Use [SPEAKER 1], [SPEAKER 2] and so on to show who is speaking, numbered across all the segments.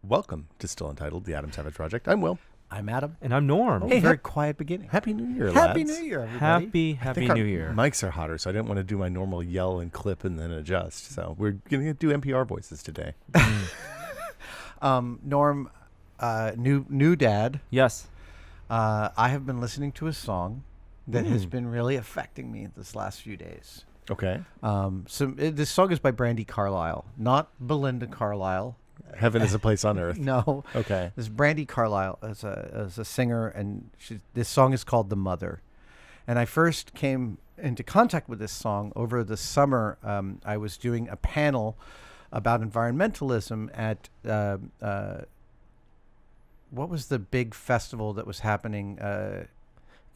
[SPEAKER 1] Welcome to Still Untitled, the Adam Savage Project. I'm Will.
[SPEAKER 2] I'm Adam.
[SPEAKER 3] And I'm Norm.
[SPEAKER 2] Hey, very quiet beginning.
[SPEAKER 1] Happy New Year,
[SPEAKER 2] Happy
[SPEAKER 1] lads.
[SPEAKER 2] New Year, everybody.
[SPEAKER 3] Happy New Year.
[SPEAKER 1] Mics are hotter, so I didn't want to do my normal yell and clip and then adjust. So we're going to do NPR voices today.
[SPEAKER 2] Norm, new dad.
[SPEAKER 3] Yes.
[SPEAKER 2] I have been listening to a song that has been really affecting me this last few days.
[SPEAKER 1] Okay.
[SPEAKER 2] This song is by Brandi Carlile, not Belinda Carlisle.
[SPEAKER 1] Heaven is a place on earth.
[SPEAKER 2] No.
[SPEAKER 1] Okay.
[SPEAKER 2] This is Brandi Carlile as a singer, and this song is called "The Mother." And I first came into contact with this song over the summer. I was doing a panel about environmentalism at what was the big festival that was happening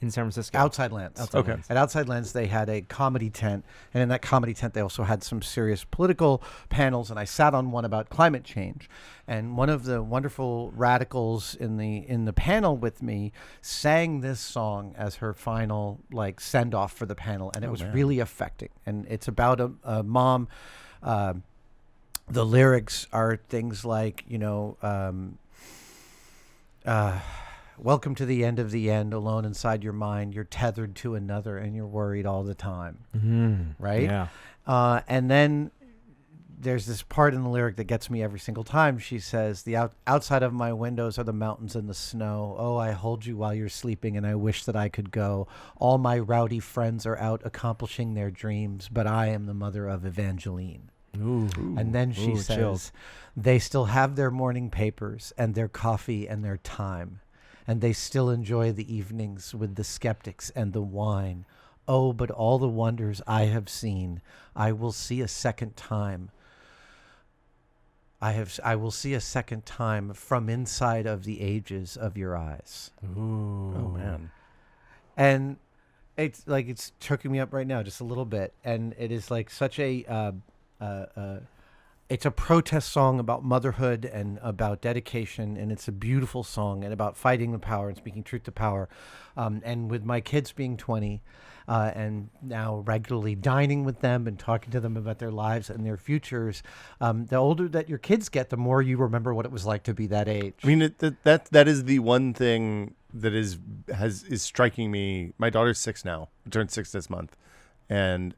[SPEAKER 3] In San Francisco.
[SPEAKER 2] Outside Lands.
[SPEAKER 1] Okay.
[SPEAKER 2] At Outside Lands, they had a comedy tent, and in that comedy tent, they also had some serious political panels. And I sat on one about climate change, and one of the wonderful radicals in the panel with me sang this song as her final send off for the panel, and it was really affecting. And it's about a mom. The lyrics are things like welcome to the end, alone inside your mind. You're tethered to another, and you're worried all the time.
[SPEAKER 3] Mm-hmm.
[SPEAKER 2] Right?
[SPEAKER 3] Yeah.
[SPEAKER 2] And then there's this part in the lyric that gets me every single time. She says, the outside of my windows are the mountains and the snow. Oh, I hold you while you're sleeping, and I wish that I could go. All my rowdy friends are out accomplishing their dreams, but I am the mother of Evangeline.
[SPEAKER 3] Ooh.
[SPEAKER 2] And then she says,
[SPEAKER 3] chills.
[SPEAKER 2] They still have their morning papers and their coffee and their time. And they still enjoy the evenings with the skeptics and the wine. Oh, but all the wonders I have seen, I will see a second time. I will see a second time from inside of the ages of your eyes.
[SPEAKER 3] Ooh.
[SPEAKER 1] Oh, man.
[SPEAKER 2] And it's choking me up right now just a little bit. And it is like such a it's a protest song about motherhood and about dedication, and it's a beautiful song and about fighting the power and speaking truth to power. And with my kids being 20 and now regularly dining with them and talking to them about their lives and their futures, the older that your kids get, the more you remember what it was like to be that age.
[SPEAKER 1] I mean, that is the one thing that is striking me. My daughter's 6 now, turned 6 this month, and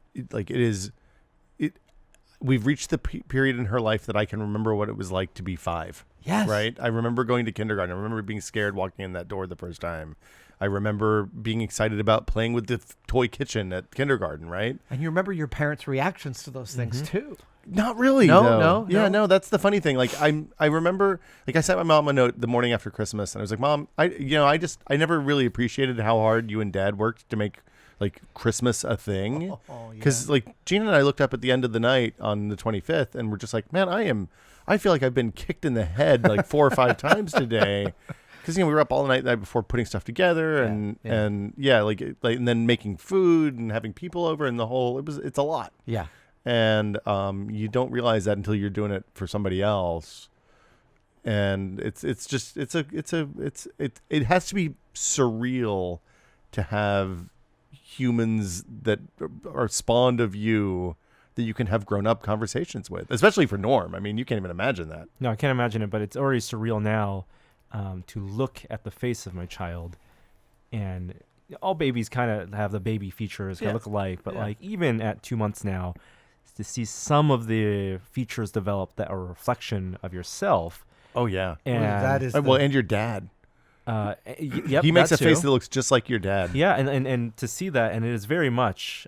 [SPEAKER 1] we've reached the period in her life that I can remember what it was like to be 5.
[SPEAKER 2] Yes.
[SPEAKER 1] Right? I remember going to kindergarten. I remember being scared walking in that door the first time. I remember being excited about playing with the toy kitchen at kindergarten, right?
[SPEAKER 2] And you remember your parents' reactions to those things too.
[SPEAKER 1] Not really.
[SPEAKER 2] No.
[SPEAKER 1] No, that's the funny thing. I remember, I sent my mom a note the morning after Christmas, and I was like, Mom, I never really appreciated how hard you and Dad worked to make Christmas a thing. Because Gina and I looked up at the end of the night on the 25th, and we're just like, man, I feel like I've been kicked in the head 4 or 5 times today. Because we were up all night the night before putting stuff together, and then making food and having people over, and it's a lot.
[SPEAKER 2] Yeah.
[SPEAKER 1] And you don't realize that until you're doing it for somebody else. And it has to be surreal to have humans that are spawned of you that you can have grown-up conversations with, especially for Norm. I mean, you can't even imagine that.
[SPEAKER 3] No, I can't imagine it, but it's already surreal now to look at the face of my child. And all babies kind of have the baby features look alike, but even at 2 months now, to see some of the features develop that are a reflection of yourself.
[SPEAKER 1] Oh, yeah.
[SPEAKER 3] And
[SPEAKER 2] that is
[SPEAKER 1] and your dad.
[SPEAKER 3] Yep,
[SPEAKER 1] he makes a
[SPEAKER 3] too.
[SPEAKER 1] face that looks just like your dad.
[SPEAKER 3] Yeah, and to see that, and it is very much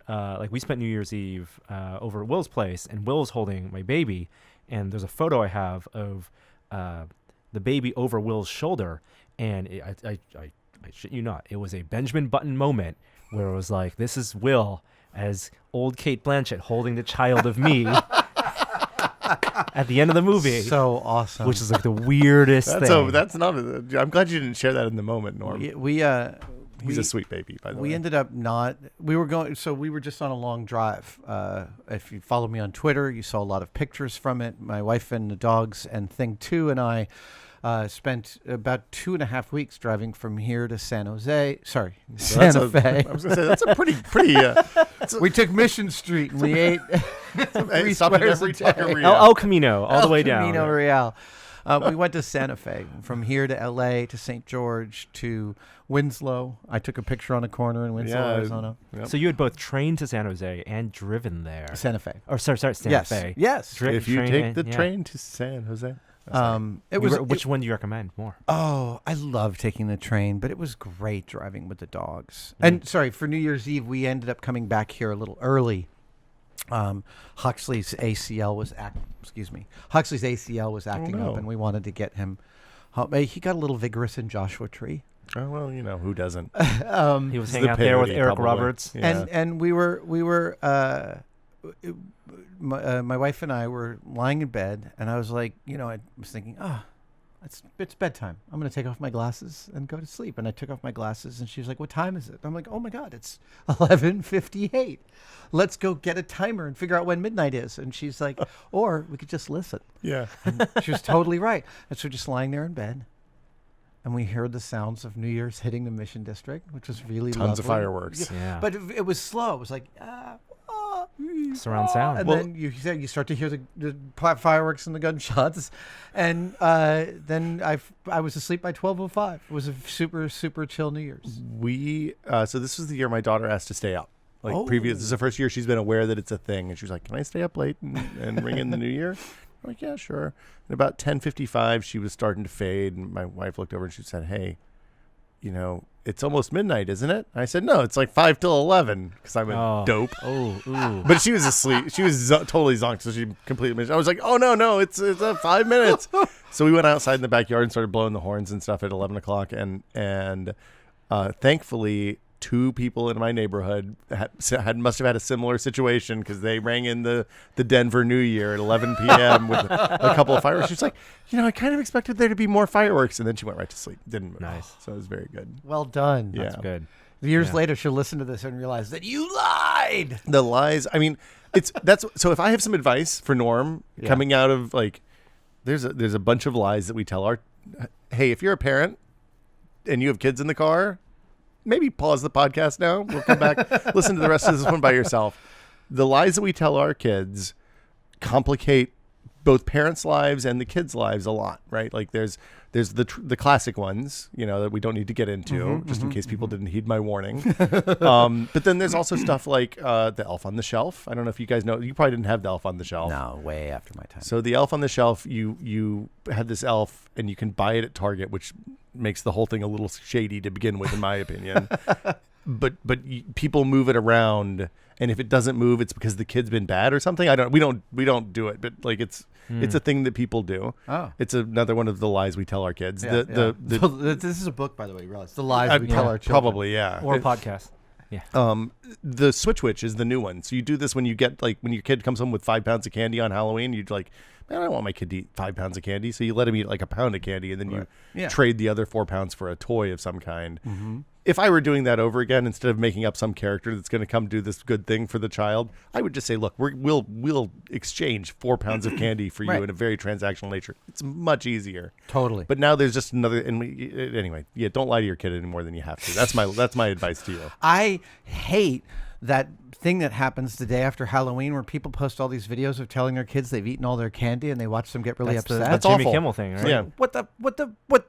[SPEAKER 3] we spent New Year's Eve over at Will's place, and Will's holding my baby, and there's a photo I have of the baby over Will's shoulder, and I shit you not, it was a Benjamin Button moment where it was like, this is Will as old Kate Blanchett holding the child of me. At the end of the movie.
[SPEAKER 2] So awesome.
[SPEAKER 3] Which is the weirdest thing.
[SPEAKER 1] That's not I'm glad you didn't share that in the moment, Norm. He's a sweet baby, by the way.
[SPEAKER 2] We ended up we were just on a long drive. If you follow me on Twitter, you saw a lot of pictures from it. My wife and the dogs and Thing 2 and I spent about 2.5 weeks driving from here to Santa Fe.
[SPEAKER 1] I was going to say, that's a pretty.
[SPEAKER 2] We took Mission Street and we ate 3
[SPEAKER 1] stopped at
[SPEAKER 2] squares
[SPEAKER 1] every
[SPEAKER 2] a day.
[SPEAKER 1] Taqueria.
[SPEAKER 3] El Camino, all the way down.
[SPEAKER 2] Camino Real. We went to Santa Fe. From here to L.A. to St. George to Winslow. I took a picture on a corner in Winslow, Arizona.
[SPEAKER 1] Yep.
[SPEAKER 3] So you had both trained to San Jose and driven there.
[SPEAKER 2] Santa Fe.
[SPEAKER 3] Or sorry, Santa Fe.
[SPEAKER 2] Yes.
[SPEAKER 1] If you
[SPEAKER 3] train
[SPEAKER 1] take
[SPEAKER 3] and-
[SPEAKER 1] the
[SPEAKER 3] yeah.
[SPEAKER 1] train to San Jose.
[SPEAKER 3] Which one do you recommend more?
[SPEAKER 2] Oh, I love taking the train, but it was great driving with the dogs. And sorry, for New Year's Eve, we ended up coming back here a little early. Huxley's ACL was Huxley's ACL was acting up, and we wanted to get him home. He got a little vigorous in Joshua Tree.
[SPEAKER 1] Oh well, who doesn't?
[SPEAKER 3] He was hanging out there with Eric Roberts.
[SPEAKER 1] Yeah.
[SPEAKER 2] And we were my wife and I were lying in bed, and I was like, I was thinking, it's bedtime. I'm going to take off my glasses and go to sleep. And I took off my glasses, and she was like, what time is it? I'm like, oh my God, it's 11:58. Let's go get a timer and figure out when midnight is. And she's like, or we could just listen.
[SPEAKER 1] Yeah.
[SPEAKER 2] And she was totally right. And so just lying there in bed, and we heard the sounds of New Year's hitting the Mission District, which was really
[SPEAKER 1] Tons of
[SPEAKER 2] lovely.
[SPEAKER 1] fireworks.
[SPEAKER 3] Yeah.
[SPEAKER 2] But it was slow. It was like,
[SPEAKER 3] Surround sound.
[SPEAKER 2] and then you start to hear the fireworks and the gunshots, and then I was asleep by 12:05. It was a super, super chill New Year's.
[SPEAKER 1] We so this was the year my daughter asked to stay up. This is the first year she's been aware that it's a thing, and she was like, "Can I stay up late and ring in the New Year?" I'm like, "Yeah, sure." And about 10:55, she was starting to fade, and my wife looked over and she said, "Hey, it's almost midnight, isn't it?" And I said, "No, it's like 5 till 11 because I'm a dope."
[SPEAKER 3] Oh, ooh.
[SPEAKER 1] But she was asleep. She was totally zonked, so she completely missed. I was like, "Oh no, it's 5 minutes." So we went outside in the backyard and started blowing the horns and stuff at 11 o'clock, and thankfully, 2 people in my neighborhood must have had a similar situation because they rang in the Denver New Year at 11 p.m. with a couple of fireworks. She was like, I kind of expected there to be more fireworks, and then she went right to sleep. Didn't move.
[SPEAKER 3] Nice.
[SPEAKER 1] So it was very good.
[SPEAKER 2] Well done.
[SPEAKER 1] Yeah.
[SPEAKER 3] That's good.
[SPEAKER 2] Years later, she'll listen to this and realize that you lied.
[SPEAKER 1] The lies. I mean, so if I have some advice for Norm coming out of there's a bunch of lies that we tell hey, if you're a parent and you have kids in the car, maybe pause the podcast now. We'll come back, listen to the rest of this one by yourself. The lies that we tell our kids complicate both parents' lives and the kids' lives a lot, right? Like there's the classic ones, that we don't need to get into, just in case people didn't heed my warning. But then there's also stuff like the Elf on the Shelf. I don't know if you guys know. You probably didn't have the Elf on the Shelf.
[SPEAKER 2] No, way after my time.
[SPEAKER 1] So the Elf on the Shelf, you had this elf, and you can buy it at Target, which makes the whole thing a little shady to begin with, in my opinion. But people move it around, and if it doesn't move, it's because the kid's been bad or something. We don't do it, but it's a thing that people do.
[SPEAKER 2] Oh.
[SPEAKER 1] It's another one of the lies we tell our kids.
[SPEAKER 2] So this is a book, by the way. You realize the lies we tell our children.
[SPEAKER 1] Probably, yeah.
[SPEAKER 3] Or a podcast. Yeah.
[SPEAKER 1] The Switch Witch is the new one. So you do this when you get when your kid comes home with 5 pounds of candy on Halloween. You're like, man, I don't want my kid to eat 5 pounds of candy. So you let him eat like a pound of candy, and then you trade the other 4 pounds for a toy of some kind. Mm-hmm. If I were doing that over again, instead of making up some character that's going to come do this good thing for the child, I would just say, look, we'll exchange 4 pounds of candy for you in a very transactional nature. It's much easier.
[SPEAKER 2] Totally.
[SPEAKER 1] But now there's just another. Anyway, don't lie to your kid any more than you have to. That's my advice to you.
[SPEAKER 2] I hate that thing that happens the day after Halloween where people post all these videos of telling their kids they've eaten all their candy and they watch them get really upset.
[SPEAKER 3] That's
[SPEAKER 1] awful.
[SPEAKER 3] Jimmy Kimmel thing, right?
[SPEAKER 1] Yeah.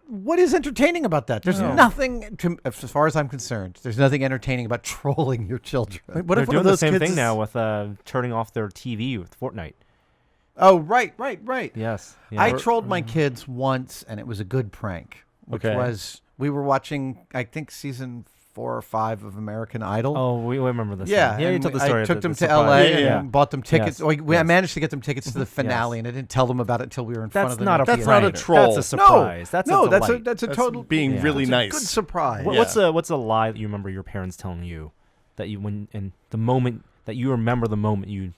[SPEAKER 2] What is entertaining about that? There's nothing, as far as I'm concerned, there's nothing entertaining about trolling your children.
[SPEAKER 1] What
[SPEAKER 3] They're
[SPEAKER 1] if one
[SPEAKER 3] doing
[SPEAKER 1] of
[SPEAKER 3] the
[SPEAKER 1] those
[SPEAKER 3] same
[SPEAKER 1] kids
[SPEAKER 3] thing
[SPEAKER 1] is-
[SPEAKER 3] now with turning off their TV with Fortnite.
[SPEAKER 2] Oh, right.
[SPEAKER 3] Yes.
[SPEAKER 2] I trolled my kids once, and it was a good prank, which was we were watching, I think, season 4 or 5 of American Idol.
[SPEAKER 3] Oh, we remember this.
[SPEAKER 2] Yeah,
[SPEAKER 3] thing. Yeah, you
[SPEAKER 2] and
[SPEAKER 3] told the story.
[SPEAKER 2] I
[SPEAKER 3] of
[SPEAKER 2] took
[SPEAKER 3] the
[SPEAKER 2] them to
[SPEAKER 3] surprise.
[SPEAKER 2] LA
[SPEAKER 1] Yeah.
[SPEAKER 2] and bought them tickets.
[SPEAKER 3] Yes.
[SPEAKER 2] I managed to get them tickets to the finale, and I didn't tell them about it until we were in front
[SPEAKER 3] That's
[SPEAKER 2] of the
[SPEAKER 3] not a
[SPEAKER 2] next
[SPEAKER 1] That's not a
[SPEAKER 3] prank.
[SPEAKER 1] troll.
[SPEAKER 3] That's a surprise. That's
[SPEAKER 2] no,
[SPEAKER 3] a delight.
[SPEAKER 2] that's a total
[SPEAKER 1] being really
[SPEAKER 2] it's a
[SPEAKER 1] nice.
[SPEAKER 2] good surprise.
[SPEAKER 3] What's a lie that you remember your parents telling you that you the moment that you remember the moment you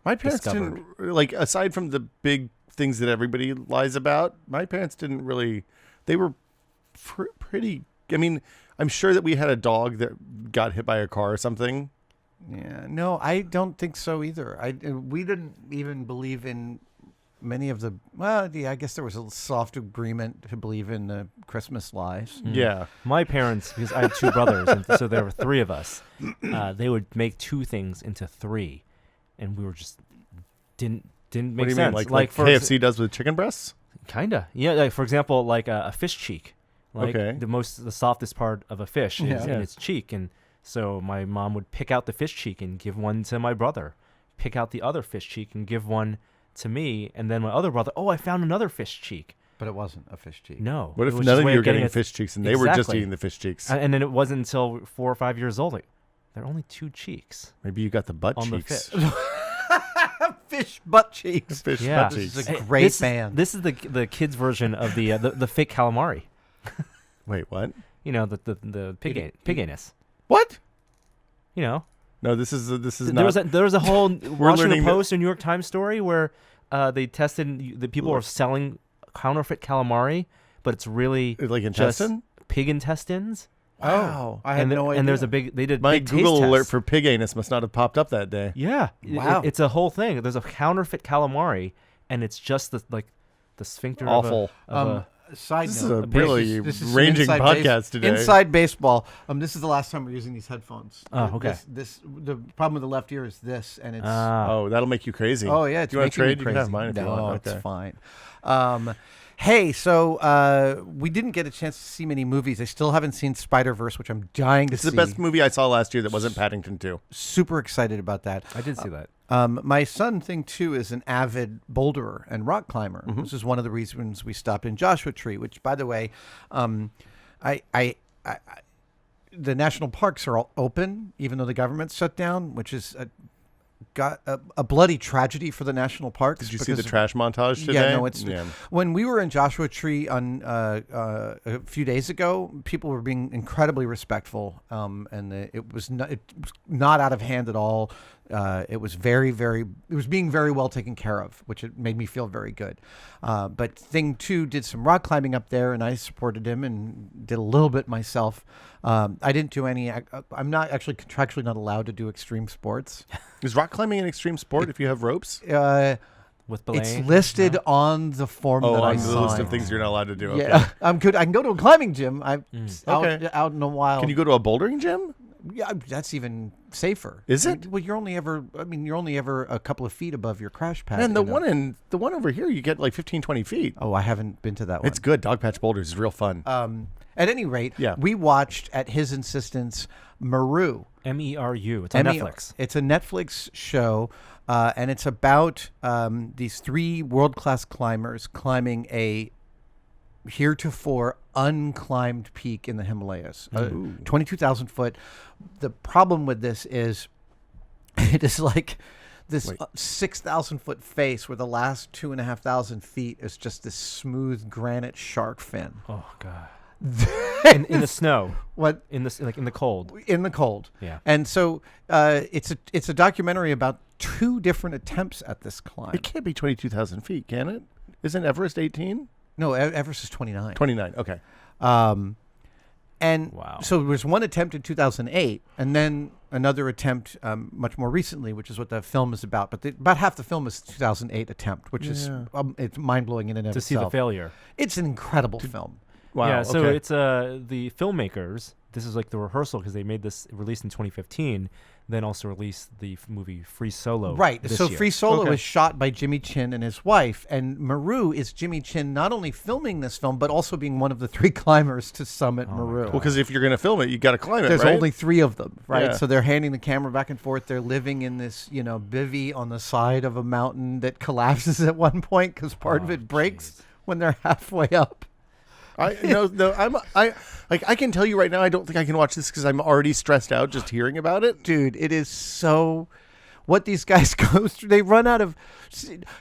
[SPEAKER 1] My parents
[SPEAKER 3] discovered?
[SPEAKER 1] didn't aside from the big things that everybody lies about. My parents didn't really. They were pretty. I mean, I'm sure that we had a dog that got hit by a car or something.
[SPEAKER 2] Yeah, no, I don't think so either. We didn't even believe in many of the. Well, yeah, I guess there was a soft agreement to believe in the Christmas lies.
[SPEAKER 1] Yeah.
[SPEAKER 3] My parents, because I had 2 brothers, and so there were 3 of us. They would make 2 things into 3, and we were just didn't make
[SPEAKER 1] What do you
[SPEAKER 3] sense.
[SPEAKER 1] mean, like
[SPEAKER 3] for
[SPEAKER 1] KFC does with chicken breasts?
[SPEAKER 3] Kinda. Yeah. Like for example, like a fish cheek. Like
[SPEAKER 1] Okay.
[SPEAKER 3] the softest part of a fish is
[SPEAKER 2] Yeah.
[SPEAKER 3] in its cheek, and so my mom would pick out the fish cheek and give one to my brother, pick out the other fish cheek and give one to me, and then my other brother, oh, I found another fish cheek.
[SPEAKER 2] But it wasn't a fish cheek.
[SPEAKER 3] No.
[SPEAKER 1] What
[SPEAKER 3] it
[SPEAKER 1] if
[SPEAKER 3] was
[SPEAKER 1] none
[SPEAKER 3] just a
[SPEAKER 1] of
[SPEAKER 3] way
[SPEAKER 1] you were getting
[SPEAKER 3] it-
[SPEAKER 1] fish cheeks and they were just
[SPEAKER 3] Exactly.
[SPEAKER 1] eating the fish cheeks?
[SPEAKER 3] And then it wasn't until 4 or 5 years old. Like, there are only 2 cheeks
[SPEAKER 1] Maybe you got the butt
[SPEAKER 3] on the
[SPEAKER 1] cheeks.
[SPEAKER 3] fish.
[SPEAKER 2] Fish butt cheeks.
[SPEAKER 1] Fish
[SPEAKER 3] Yeah.
[SPEAKER 1] butt
[SPEAKER 2] This
[SPEAKER 1] cheeks.
[SPEAKER 2] is a
[SPEAKER 3] Hey,
[SPEAKER 2] great
[SPEAKER 3] this,
[SPEAKER 2] band.
[SPEAKER 3] This is the kids' version of the fake calamari.
[SPEAKER 1] Wait, what?
[SPEAKER 3] You know, the pig anus.
[SPEAKER 1] What?
[SPEAKER 3] You know,
[SPEAKER 1] No, this is
[SPEAKER 3] there
[SPEAKER 1] not.
[SPEAKER 3] was a whole Washington
[SPEAKER 1] learning that-
[SPEAKER 3] Post or New York Times story where they tested the people are selling counterfeit calamari, but it's really
[SPEAKER 1] Like
[SPEAKER 3] just
[SPEAKER 1] intestine?
[SPEAKER 3] pig intestines.
[SPEAKER 1] Wow.
[SPEAKER 2] I had no idea.
[SPEAKER 3] And there's a big they did
[SPEAKER 1] My
[SPEAKER 3] big taste
[SPEAKER 1] Google alert
[SPEAKER 3] tests.
[SPEAKER 1] for pig anus must not have popped up that day.
[SPEAKER 3] Yeah.
[SPEAKER 2] Wow.
[SPEAKER 3] It's a whole thing. There's a counterfeit calamari, and it's just the sphincter.
[SPEAKER 1] Awful.
[SPEAKER 3] Of a
[SPEAKER 2] Side
[SPEAKER 1] This
[SPEAKER 2] note,
[SPEAKER 1] is a really
[SPEAKER 2] this is some
[SPEAKER 1] ranging
[SPEAKER 2] inside
[SPEAKER 1] podcast today.
[SPEAKER 2] Inside baseball. This is the last time we're using these headphones.
[SPEAKER 3] Oh, okay.
[SPEAKER 2] The problem with the left ear is this, and it's.
[SPEAKER 1] Oh, that'll make you crazy.
[SPEAKER 2] Oh yeah, it's
[SPEAKER 1] Do you want to
[SPEAKER 2] making me
[SPEAKER 1] trade? You can have
[SPEAKER 2] crazy.
[SPEAKER 1] mine if you
[SPEAKER 2] No,
[SPEAKER 1] want.
[SPEAKER 2] it's
[SPEAKER 1] Okay.
[SPEAKER 2] fine. Hey, so we didn't get a chance to see many movies. I still haven't seen Spider-Verse, which I'm dying to
[SPEAKER 1] It's
[SPEAKER 2] see.
[SPEAKER 1] the best movie I saw last year that wasn't Paddington 2.
[SPEAKER 2] Super excited about that.
[SPEAKER 3] I did see that.
[SPEAKER 2] My son, thing too, is an avid boulderer and rock climber.
[SPEAKER 1] Mm-hmm.
[SPEAKER 2] This is one of the reasons we stopped in Joshua Tree. Which, by the way, the national parks are all open, even though the government's shut down, which is a bloody tragedy for the national parks.
[SPEAKER 1] Did you see the
[SPEAKER 2] because-
[SPEAKER 1] trash montage today?
[SPEAKER 2] Yeah, no, it's
[SPEAKER 1] Yeah.
[SPEAKER 2] when we were in Joshua Tree on a few days ago. People were being incredibly respectful, and it was not out of hand at all. It was it was being very well taken care of, which it made me feel very good. But Thing 2 did some rock climbing up there, and I supported him and did a little bit myself. I didn't do any. I'm not actually contractually not allowed to do extreme sports.
[SPEAKER 1] Is rock climbing an extreme sport if you have ropes?
[SPEAKER 3] With belay.
[SPEAKER 2] It's listed on the form that I
[SPEAKER 1] on the
[SPEAKER 2] signed.
[SPEAKER 1] list of things you're not allowed to do. Okay.
[SPEAKER 2] Yeah, I'm good. I can go to a climbing gym. I'm
[SPEAKER 1] Okay.
[SPEAKER 2] out in a while.
[SPEAKER 1] Can you go to a bouldering gym?
[SPEAKER 2] Yeah, that's even safer.
[SPEAKER 1] Is it?
[SPEAKER 2] Well, you're only ever a couple of feet above your crash pad.
[SPEAKER 1] Man, the
[SPEAKER 2] you know.
[SPEAKER 1] one over here, you get like 15, 20 feet.
[SPEAKER 2] Oh, I haven't been to that one.
[SPEAKER 1] It's good. Dogpatch Boulders is real fun.
[SPEAKER 2] At any rate,
[SPEAKER 1] Yeah.
[SPEAKER 2] we watched at his insistence Meru.
[SPEAKER 3] MERU. It's on Netflix.
[SPEAKER 2] It's a Netflix show, and it's about these 3 world-class climbers climbing a heretofore unclimbed peak in the Himalayas, 22,000 foot. The problem with this is it is like this 6,000 foot face where the last 2,500 feet is just this smooth granite shark fin.
[SPEAKER 3] Oh god. in the snow.
[SPEAKER 2] What?
[SPEAKER 3] In the cold.
[SPEAKER 2] In the cold.
[SPEAKER 3] Yeah.
[SPEAKER 2] And so it's a documentary about 2 different attempts at this climb.
[SPEAKER 1] It can't be 22,000 feet, can it? Isn't Everest 18?
[SPEAKER 2] No, Everest is 29.
[SPEAKER 1] 29. Okay.
[SPEAKER 2] And
[SPEAKER 3] Wow.
[SPEAKER 2] so there was one attempt in 2008, and then another attempt much more recently, which is what the film is about. But about half the film is the 2008 attempt, which is it's mind blowing in and of
[SPEAKER 3] To see
[SPEAKER 2] itself.
[SPEAKER 3] the failure.
[SPEAKER 2] It's an incredible film.
[SPEAKER 1] Wow.
[SPEAKER 3] Yeah, so
[SPEAKER 1] okay.
[SPEAKER 3] it's the filmmakers. This is like the rehearsal because they made this released in 2015. Then also released the movie Free Solo.
[SPEAKER 2] Right.
[SPEAKER 3] This
[SPEAKER 2] So
[SPEAKER 3] year.
[SPEAKER 2] Free Solo
[SPEAKER 1] Okay.
[SPEAKER 2] is shot by Jimmy Chin and his wife, and Meru is Jimmy Chin not only filming this film but also being one of the 3 climbers to summit Meru.
[SPEAKER 1] Well, because if you're going to film it, you got to climb it,
[SPEAKER 2] There's
[SPEAKER 1] right?
[SPEAKER 2] only 3 of them, right?
[SPEAKER 1] Yeah.
[SPEAKER 2] So they're handing the camera back and forth. They're living in this, bivvy on the side of a mountain that collapses at one point because part of it breaks when they're halfway up.
[SPEAKER 1] I can tell you right now, I don't think I can watch this because I'm already stressed out just hearing about it.
[SPEAKER 2] Dude, it is so. What these guys go through, they run out of.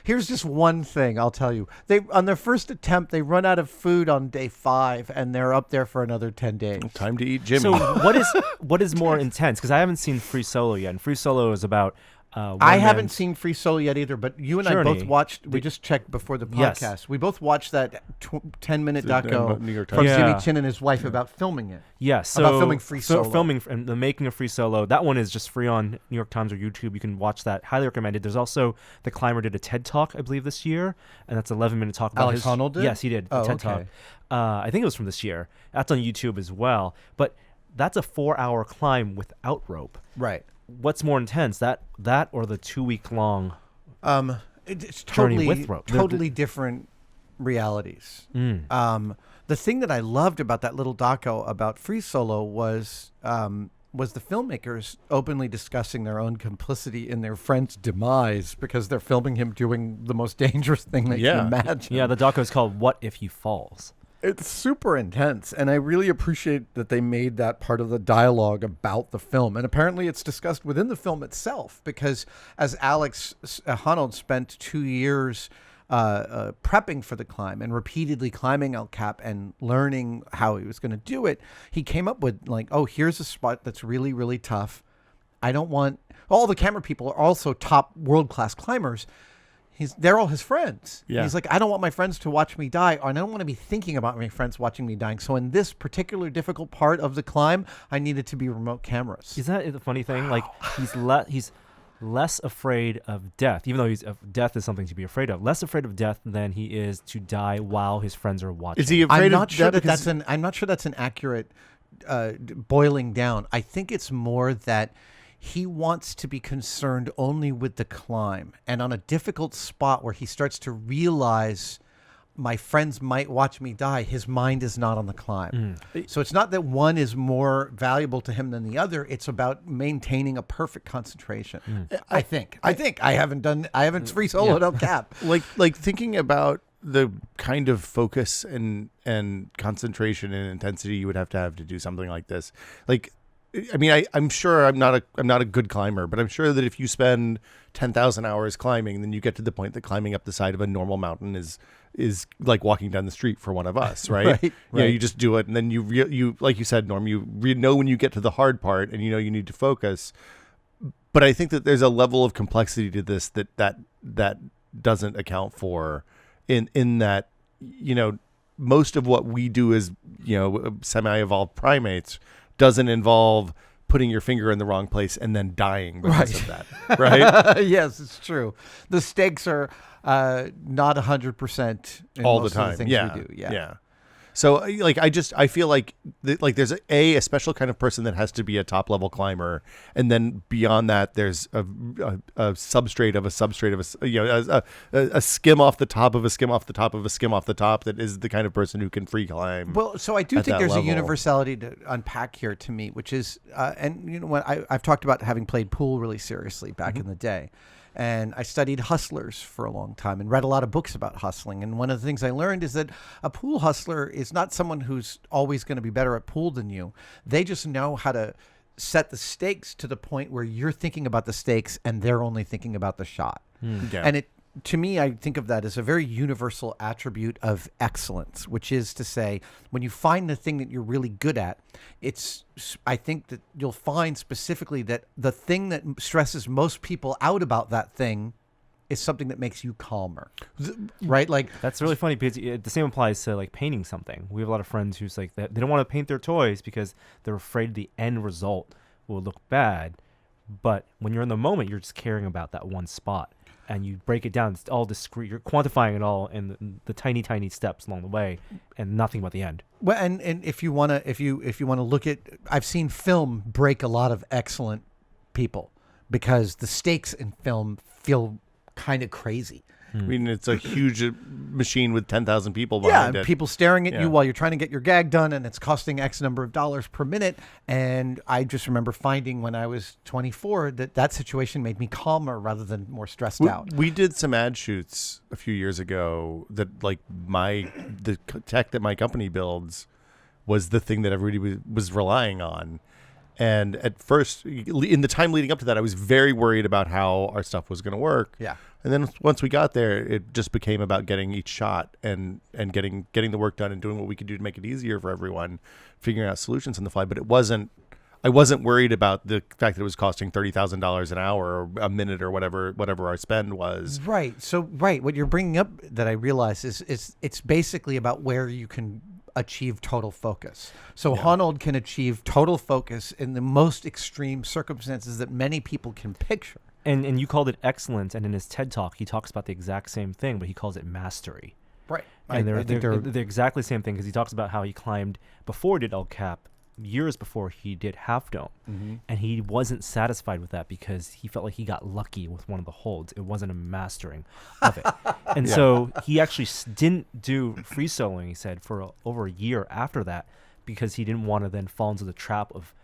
[SPEAKER 2] Here's just one thing I'll tell you. On their first attempt, they run out of food on day 5, and they're up there for another 10 days.
[SPEAKER 1] Time to eat Jimmy.
[SPEAKER 3] So what is more intense? Because I haven't seen Free Solo yet, and Free Solo is about.
[SPEAKER 2] I haven't seen Free Solo yet either, but you and I both
[SPEAKER 3] Journey.
[SPEAKER 2] watched. We just checked before the
[SPEAKER 3] Yes.
[SPEAKER 2] podcast. We both watched that 10-minute
[SPEAKER 1] The,
[SPEAKER 2] doco
[SPEAKER 1] New York
[SPEAKER 2] from
[SPEAKER 1] Times.
[SPEAKER 2] Jimmy
[SPEAKER 3] Yeah.
[SPEAKER 2] Chin and his wife about filming it.
[SPEAKER 3] Yes, so
[SPEAKER 2] About filming Free Solo.
[SPEAKER 3] Filming and the making of Free Solo. That one is just free on New York Times or YouTube. You can watch that. Highly recommended. There's also the climber did a TED Talk, I believe, this year, and that's 11-minute talk about
[SPEAKER 2] Alex
[SPEAKER 3] his.
[SPEAKER 2] Honnold did?
[SPEAKER 3] Yes, he did.
[SPEAKER 2] Oh,
[SPEAKER 3] TED
[SPEAKER 2] okay.
[SPEAKER 3] Talk. I think it was from this year. That's on YouTube as well. But that's a 4-hour climb without rope.
[SPEAKER 2] Right.
[SPEAKER 3] What's more intense, that or the 2-week long?
[SPEAKER 2] It's
[SPEAKER 3] Journey
[SPEAKER 2] totally
[SPEAKER 3] with rope.
[SPEAKER 2] totally different realities. The thing that I loved about that little doco about Free Solo was the filmmakers openly discussing their own complicity in their friend's demise because they're filming him doing the most dangerous thing they can imagine.
[SPEAKER 3] Yeah, the doco is called "What If He Falls."
[SPEAKER 2] It's super intense, and I really appreciate that they made that part of the dialogue about the film. And apparently it's discussed within the film itself, because as Alex Honnold spent 2 years prepping for the climb and repeatedly climbing El Cap and learning how he was going to do it, he came up with like, oh, here's a spot that's really, really tough. I don't want... All the camera people are also top world-class climbers. They're all his friends.
[SPEAKER 1] Yeah.
[SPEAKER 2] He's like, I don't want my friends to watch me die, and I don't want to be thinking about my friends watching me dying. So in this particular difficult part of the climb, I needed to be remote cameras.
[SPEAKER 3] Is that the funny thing? Like he's less afraid of death, even though death is something to be afraid of. Less afraid of death than he is to die while his friends are watching.
[SPEAKER 1] Is he afraid
[SPEAKER 2] I'm not
[SPEAKER 1] of
[SPEAKER 2] sure
[SPEAKER 1] death?
[SPEAKER 2] I'm not sure that's an accurate boiling down. I think it's more that he wants to be concerned only with the climb, and on a difficult spot where he starts to realize my friends might watch me die, his mind is not on the climb. So it's not that one is more valuable to him than the other. It's about maintaining a perfect concentration. I think I haven't free soloed El Cap.
[SPEAKER 1] Like thinking about the kind of focus and concentration and intensity you would have to do something like this. Like, I mean, I'm sure I'm not a good climber, but I'm sure that if you spend 10,000 hours climbing, then you get to the point that climbing up the side of a normal mountain is like walking down the street for one of us, right?
[SPEAKER 2] Right.
[SPEAKER 1] You know, you just do it, and then you like you said, Norm, you know when you get to the hard part, and you know you need to focus. But I think that there's a level of complexity to this that doesn't account for in that, you know, most of what we do as, you know, semi-evolved primates doesn't involve putting your finger in the wrong place and then dying because of that, right?
[SPEAKER 2] Yes, it's true. The stakes are not 100%
[SPEAKER 1] all the
[SPEAKER 2] most of
[SPEAKER 1] time.
[SPEAKER 2] the things we do. Yeah.
[SPEAKER 1] So like I feel like there's a special kind of person that has to be a top level climber, and then beyond that there's a substrate of a substrate of a, you know, a skim off the top of a skim off the top of a skim off the top that is the kind of person who can free climb.
[SPEAKER 2] Well, so I do think there's
[SPEAKER 1] level.
[SPEAKER 2] a universality to unpack here to me, which is and you know, when I've talked about having played pool really seriously back in the day. And I studied hustlers for a long time and read a lot of books about hustling. And one of the things I learned is that a pool hustler is not someone who's always going to be better at pool than you. They just know how to set the stakes to the point where you're thinking about the stakes and they're only thinking about the shot.
[SPEAKER 1] Yeah.
[SPEAKER 2] And to me, I think of that as a very universal attribute of excellence, which is to say, when you find the thing that you're really good at, I think that you'll find specifically that the thing that stresses most people out about that thing is something that makes you calmer, right? Like
[SPEAKER 3] That's really funny because the same applies to like painting something. We have a lot of friends who's like they don't want to paint their toys because they're afraid the end result will look bad. But when you're in the moment, you're just caring about that one spot. And you break it down. It's all discrete. You're quantifying it all in the tiny, tiny steps along the way, and nothing about the end.
[SPEAKER 2] Well, and if you wanna look at, I've seen film break a lot of excellent people because the stakes in film feel kind of crazy.
[SPEAKER 1] I mean, it's a huge machine with 10,000 people
[SPEAKER 2] Yeah,
[SPEAKER 1] behind
[SPEAKER 2] and
[SPEAKER 1] it.
[SPEAKER 2] people staring at
[SPEAKER 1] Yeah.
[SPEAKER 2] you while you're trying to get your gag done, and it's costing X number of dollars per minute. And I just remember finding when I was 24 that situation made me calmer rather than more stressed out.
[SPEAKER 1] We did some ad shoots a few years ago that like the tech that my company builds was the thing that everybody was relying on. And at first, in the time leading up to that, I was very worried about how our stuff was going to work.
[SPEAKER 2] Yeah.
[SPEAKER 1] And then once we got there, it just became about getting each shot and getting the work done and doing what we could do to make it easier for everyone, figuring out solutions on the fly. But I wasn't worried about the fact that it was costing $30,000 an hour or a minute or whatever our spend was.
[SPEAKER 2] Right. So, what you're bringing up that I realize is it's basically about where you can achieve total focus. So Honnold can achieve total focus in the most extreme circumstances that many people can picture.
[SPEAKER 3] And you called it excellence, and in his TED Talk, he talks about the exact same thing, but he calls it mastery.
[SPEAKER 2] Right.
[SPEAKER 3] And they're exactly the same thing because he talks about how he climbed before he did El Cap years before he did Half Dome, and he wasn't satisfied with that because he felt like he got lucky with one of the holds. It wasn't a mastering of it, and so he actually didn't do free soloing. He said for over a year after that because he didn't want to then fall into the trap of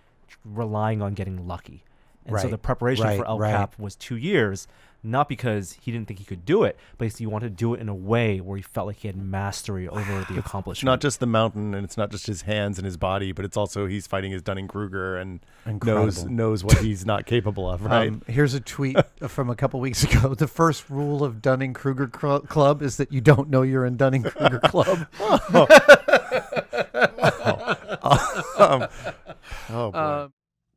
[SPEAKER 3] relying on getting lucky. And so the preparation for El Cap was 2 years, not because he didn't think he could do it, but he wanted to do it in a way where he felt like he had mastery over the accomplishment.
[SPEAKER 1] It's not just the mountain, and it's not just his hands and his body, but it's also he's fighting his Dunning-Kruger and knows what he's not capable of, right?
[SPEAKER 2] Here's a tweet from a couple weeks ago. The first rule of Dunning-Kruger Club is that you don't know you're in Dunning-Kruger Club.
[SPEAKER 1] Oh, boy.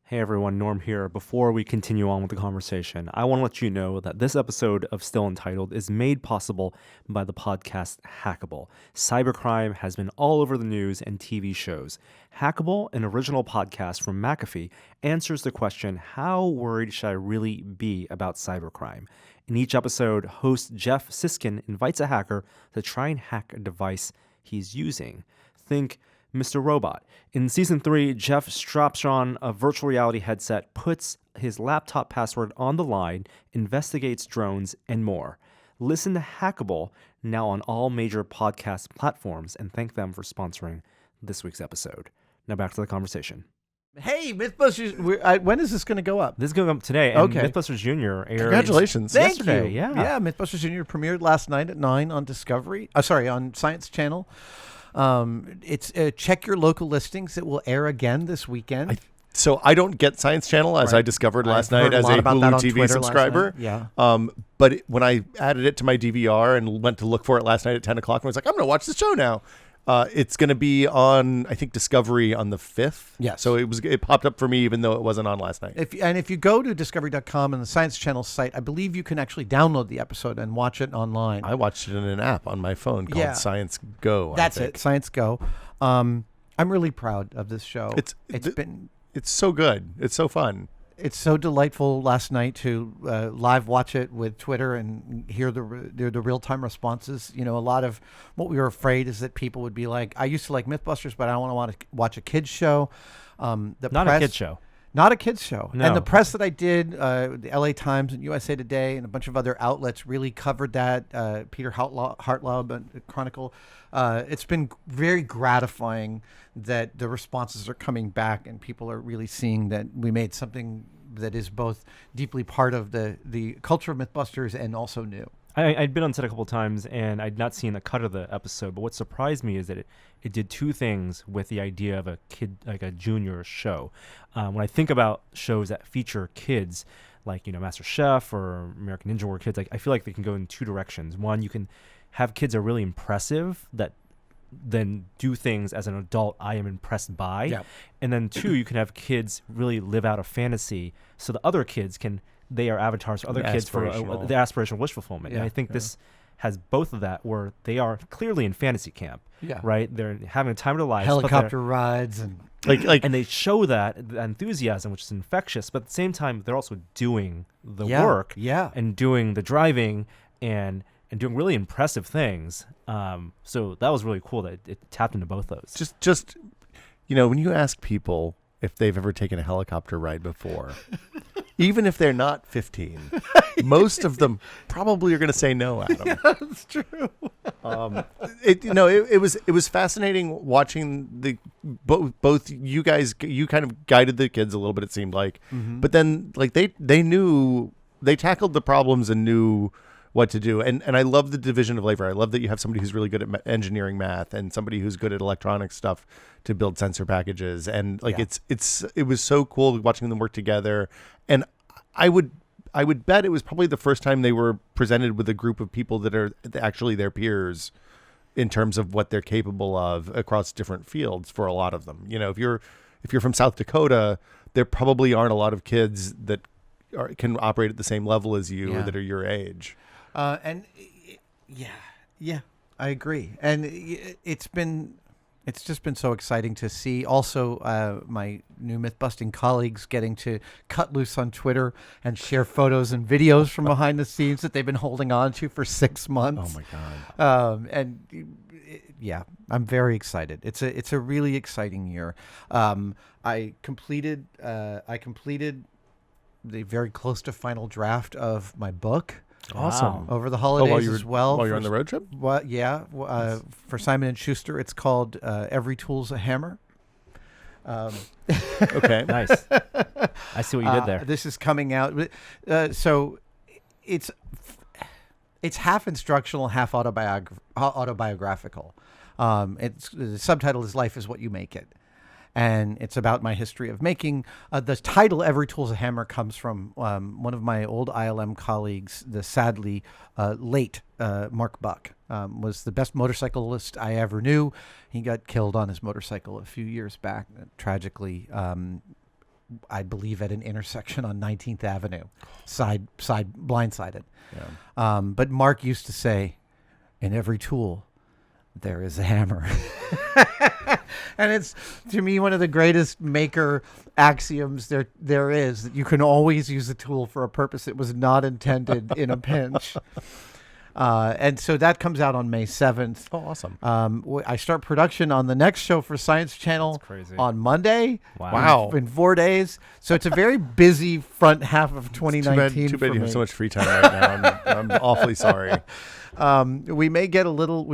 [SPEAKER 3] Hey everyone, Norm here. Before we continue on with the conversation, I want to let you know that this episode of Still Untitled is made possible by the podcast Hackable. Cybercrime has been all over the news and TV shows. Hackable, an original podcast from McAfee, answers the question, how worried should I really be about cybercrime? In each episode, host Jeff Siskin invites a hacker to try and hack a device he's using. Think Mr. Robot. In Season 3, Jeff straps on a virtual reality headset, puts his laptop password on the line, investigates drones, and more. Listen to Hackable now on all major podcast platforms, and thank them for sponsoring this week's episode. Now back to the conversation.
[SPEAKER 2] Hey, Mythbusters, when is this going to go up?
[SPEAKER 3] This is going up today, and Mythbusters Jr. aired
[SPEAKER 1] Congratulations.
[SPEAKER 2] Thank
[SPEAKER 3] yesterday.
[SPEAKER 2] you.
[SPEAKER 3] Yeah,
[SPEAKER 2] Mythbusters Jr. premiered last night at 9 on Discovery. On Science Channel. It's check your local listings. It will air again this weekend.
[SPEAKER 1] So I don't get Science Channel, as I discovered last night as a Hulu TV subscriber. But when I added it to my DVR and went to look for it last night at 10 o'clock, I was like, I'm going to watch the show now. It's going to be on, I think, Discovery on the 5th.
[SPEAKER 2] Yes.
[SPEAKER 1] So it popped up for me even though it wasn't on last night.
[SPEAKER 2] If you go to Discovery.com and the Science Channel site, I believe you can actually download the episode and watch it online.
[SPEAKER 1] I watched it in an app on my phone called Science Go.
[SPEAKER 2] That's it, Science Go. I'm really proud of this show.
[SPEAKER 1] It's so good. It's so fun.
[SPEAKER 2] It's so delightful last night to live watch it with Twitter and hear the real-time responses. You know, a lot of what we were afraid is that people would be like, I used to like Mythbusters, but I don't want to watch a kid's show.
[SPEAKER 3] Not a kid's show.
[SPEAKER 2] Not a kid's show.
[SPEAKER 3] No.
[SPEAKER 2] And the press that I did, the LA Times and USA Today and a bunch of other outlets really covered that. Peter Hartlaub and Chronicle. It's been very gratifying that the responses are coming back and people are really seeing that we made something that is both deeply part of the culture of Mythbusters and also new.
[SPEAKER 3] I'd been on set a couple of times and I'd not seen a cut of the episode, but what surprised me is that it did two things with the idea of a kid, like a junior show. When I think about shows that feature kids, like, you know, Master Chef or American Ninja Warrior kids, like, I feel like they can go in two directions. One, you can have kids that are really impressive that then do things as an adult I am impressed by.
[SPEAKER 2] Yeah.
[SPEAKER 3] And then two, you can have kids really live out a fantasy so the other kids they are avatars for other kids for the aspirational wish fulfillment. And I think this has both of that, where they are clearly in fantasy camp, right? They're having a time of their lives.
[SPEAKER 2] Helicopter rides and
[SPEAKER 3] and they show that enthusiasm, which is infectious, but at the same time, they're also doing the work and doing the driving and doing really impressive things. So that was really cool that it tapped into both those.
[SPEAKER 1] Just you know, when you ask people if they've ever taken a helicopter ride before, even if they're not 15, most of them probably are going to say no, Adam.
[SPEAKER 2] That's true.
[SPEAKER 1] It was fascinating watching both you guys. You kind of guided the kids a little bit, it seemed like, but then like they knew, they tackled the problems and knew what to do. And I love the division of labor. I love that you have somebody who's really good at engineering math and somebody who's good at electronic stuff to build sensor packages. And like it was so cool watching them work together. And I would bet it was probably the first time they were presented with a group of people that are actually their peers in terms of what they're capable of across different fields for a lot of them. You know, if you're from South Dakota, there probably aren't a lot of kids that can operate at the same level as you or that are your age.
[SPEAKER 2] I agree. And it's just been so exciting to see also my new myth-busting colleagues getting to cut loose on Twitter and share photos and videos from behind the scenes that they've been holding on to for 6 months.
[SPEAKER 1] Oh, my God.
[SPEAKER 2] And yeah, I'm very excited. It's a really exciting year. I completed the very close to final draft of my book.
[SPEAKER 3] Awesome.
[SPEAKER 2] Over the holidays as well.
[SPEAKER 1] While you're on the road trip?
[SPEAKER 2] Well, yeah. For Simon & Schuster, it's called Every Tool's a Hammer.
[SPEAKER 1] Okay.
[SPEAKER 3] Nice. I see what you did there.
[SPEAKER 2] This is coming out. So it's half instructional, half autobiographical. The subtitle is Life is What You Make It. And it's about my history of making. The title, Every Tool's a Hammer, comes from one of my old ILM colleagues, the sadly late Mark Buck. Was the best motorcyclist I ever knew. He got killed on his motorcycle a few years back, tragically, I believe at an intersection on 19th Avenue, blindsided.
[SPEAKER 1] Yeah.
[SPEAKER 2] But Mark used to say, in every tool, there is a hammer. And it's, to me, one of the greatest maker axioms there is, that you can always use a tool for a purpose it was not intended in a pinch. And so that comes out on May 7th.
[SPEAKER 1] Oh, awesome.
[SPEAKER 2] I start production on the next show for Science Channel
[SPEAKER 3] That's crazy.
[SPEAKER 2] on Monday.
[SPEAKER 1] Wow.
[SPEAKER 2] In 4 days. So it's a very busy front half of 2019.
[SPEAKER 1] Too bad
[SPEAKER 2] for
[SPEAKER 1] you
[SPEAKER 2] me.
[SPEAKER 1] have so much free time right now. I'm awfully sorry.
[SPEAKER 2] We may get a little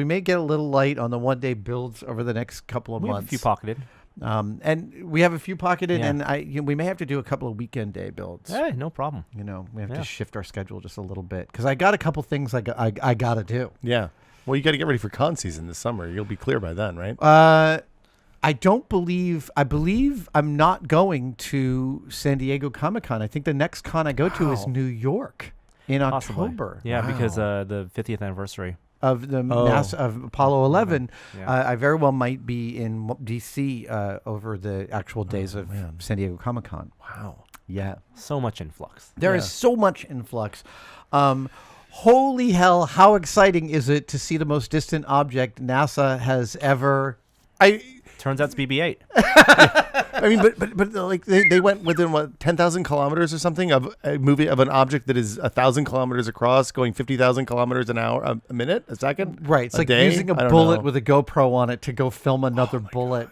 [SPEAKER 2] light on the 1 day builds over the next couple of
[SPEAKER 3] We have
[SPEAKER 2] months.
[SPEAKER 3] a few pocketed.
[SPEAKER 2] And we have a few pocketed,
[SPEAKER 3] Yeah.
[SPEAKER 2] and we may have to do a couple of weekend day builds.
[SPEAKER 3] Hey, no problem.
[SPEAKER 2] We have
[SPEAKER 3] Yeah.
[SPEAKER 2] to shift our schedule just a little bit because I got a couple things I got to do.
[SPEAKER 1] Yeah. Well, you got to get ready for con season this summer. You'll be clear by then, right?
[SPEAKER 2] I believe I'm not going to San Diego Comic-Con. I think the next con I go to is
[SPEAKER 1] Wow.
[SPEAKER 2] New York in
[SPEAKER 3] Possibly.
[SPEAKER 2] October.
[SPEAKER 3] Yeah, because
[SPEAKER 1] Wow.
[SPEAKER 3] the 50th anniversary.
[SPEAKER 2] Of the
[SPEAKER 1] Oh.
[SPEAKER 2] NASA of Apollo 11,
[SPEAKER 3] Yeah.
[SPEAKER 2] I very well might be in DC over the actual days of
[SPEAKER 1] man.
[SPEAKER 2] San Diego Comic-Con.
[SPEAKER 1] Wow.
[SPEAKER 2] Yeah.
[SPEAKER 3] So much influx.
[SPEAKER 2] There is
[SPEAKER 1] Yeah.
[SPEAKER 2] so much influx. Holy hell, how exciting is it to see the most distant object NASA has ever...
[SPEAKER 3] Turns out it's BB-8.
[SPEAKER 1] I mean, but like they went within what 10,000 kilometers or something of a movie of an object that is 1,000 kilometers across, going 50,000 kilometers an hour, a minute, a second.
[SPEAKER 2] Right, it's
[SPEAKER 1] a
[SPEAKER 2] like
[SPEAKER 1] day?
[SPEAKER 2] using
[SPEAKER 1] I
[SPEAKER 2] a
[SPEAKER 1] don't
[SPEAKER 2] bullet
[SPEAKER 1] know.
[SPEAKER 2] with a GoPro on it to go film another bullet.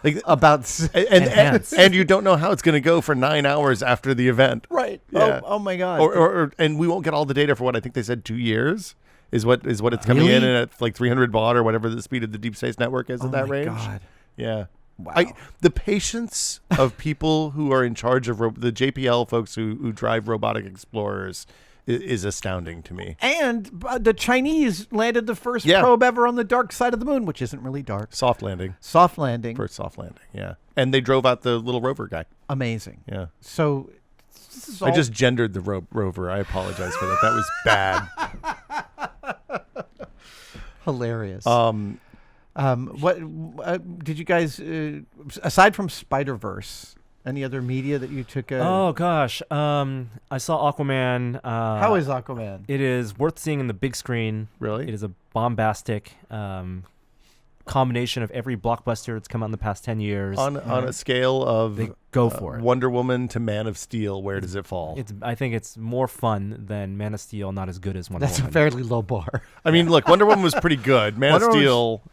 [SPEAKER 1] Like
[SPEAKER 2] About...
[SPEAKER 1] and you don't know how it's going to go for 9 hours after the event.
[SPEAKER 2] Right.
[SPEAKER 1] Yeah.
[SPEAKER 2] Oh my God.
[SPEAKER 1] Or and we won't get all the data for what I think they said 2 years is what it's coming in
[SPEAKER 2] Really?
[SPEAKER 1] at like 300 baud or whatever the speed of the Deep Space Network is
[SPEAKER 2] Oh
[SPEAKER 1] at that
[SPEAKER 2] my
[SPEAKER 1] range.
[SPEAKER 2] God.
[SPEAKER 1] Yeah.
[SPEAKER 2] Wow.
[SPEAKER 1] The patience of people who are in charge of the JPL folks who drive robotic explorers is astounding to me.
[SPEAKER 2] And the Chinese landed the first
[SPEAKER 1] Yeah.
[SPEAKER 2] probe ever on the dark side of the moon, which isn't really dark.
[SPEAKER 1] Soft landing.
[SPEAKER 2] Soft landing.
[SPEAKER 1] First soft landing, yeah. And they drove out the little rover guy.
[SPEAKER 2] Amazing.
[SPEAKER 1] Yeah.
[SPEAKER 2] So this is
[SPEAKER 1] I just gendered the rover. I apologize for that. That was bad.
[SPEAKER 2] hilarious. What did you guys, aside from Spider-Verse, any other media that you took?
[SPEAKER 3] Oh gosh, I saw Aquaman.
[SPEAKER 2] How is Aquaman?
[SPEAKER 3] It is worth seeing in the big screen.
[SPEAKER 1] Really?
[SPEAKER 3] It is a bombastic combination of every blockbuster that's come out in the past 10 years.
[SPEAKER 1] On a scale of
[SPEAKER 3] They go for it.
[SPEAKER 1] Wonder Woman to Man of Steel, where does it fall?
[SPEAKER 3] I think it's more fun than Man of Steel, not as good as Wonder
[SPEAKER 2] That's a
[SPEAKER 3] Woman.
[SPEAKER 2] fairly low bar.
[SPEAKER 1] I mean, look, Wonder Woman was pretty good. Man
[SPEAKER 2] Wonder
[SPEAKER 1] of
[SPEAKER 2] Woman's-
[SPEAKER 1] Steel.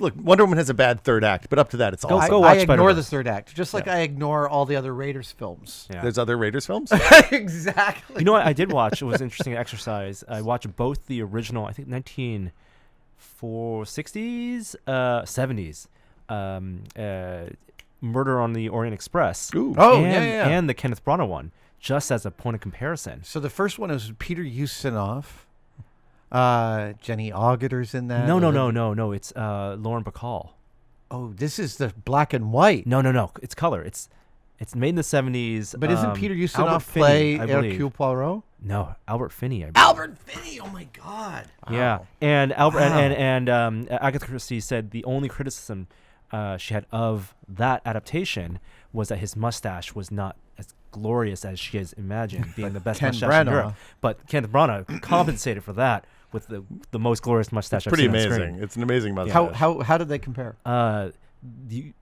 [SPEAKER 1] Look, Wonder Woman has a bad third act, but up to that, it's
[SPEAKER 3] Go-
[SPEAKER 1] awesome.
[SPEAKER 3] go
[SPEAKER 2] I
[SPEAKER 3] watch
[SPEAKER 2] ignore
[SPEAKER 3] Spider-Verse.
[SPEAKER 2] the third act, just like I ignore all the other Raiders films.
[SPEAKER 3] Yeah.
[SPEAKER 1] There's other Raiders films.
[SPEAKER 2] Exactly.
[SPEAKER 3] You know what I did watch? It was an interesting exercise. I watched both the original, I think 1960s, 70s, Murder on the Orient Express.
[SPEAKER 1] Ooh.
[SPEAKER 2] Oh,
[SPEAKER 3] and,
[SPEAKER 2] yeah.
[SPEAKER 3] and the Kenneth Branagh one, just as a point of comparison.
[SPEAKER 2] So the first one is Peter Ustinov. Jenny Aguter's in that.
[SPEAKER 3] No. It's Lauren Bacall.
[SPEAKER 2] Oh, this is the black and white.
[SPEAKER 3] No. It's color. It's made in the 70s.
[SPEAKER 2] But isn't Peter
[SPEAKER 3] Albert
[SPEAKER 2] Ustinov
[SPEAKER 3] Finney,
[SPEAKER 2] play
[SPEAKER 3] I believe.
[SPEAKER 2] Hercule Poirot?
[SPEAKER 3] No, Albert Finney. I believe.
[SPEAKER 2] Albert Finney. Oh my God.
[SPEAKER 3] Yeah,
[SPEAKER 1] Wow.
[SPEAKER 3] and Albert
[SPEAKER 2] Wow.
[SPEAKER 3] and Agatha Christie said the only criticism she had of that adaptation was that his mustache was not as glorious as she has imagined, being the best
[SPEAKER 2] Ken
[SPEAKER 3] mustache in
[SPEAKER 2] Branagh.
[SPEAKER 3] Europe. But Kenneth Branagh compensated for that with the most glorious mustache.
[SPEAKER 1] Pretty
[SPEAKER 3] I've seen on
[SPEAKER 1] amazing.
[SPEAKER 3] screen.
[SPEAKER 1] It's an amazing mustache.
[SPEAKER 2] How did they compare?
[SPEAKER 3] It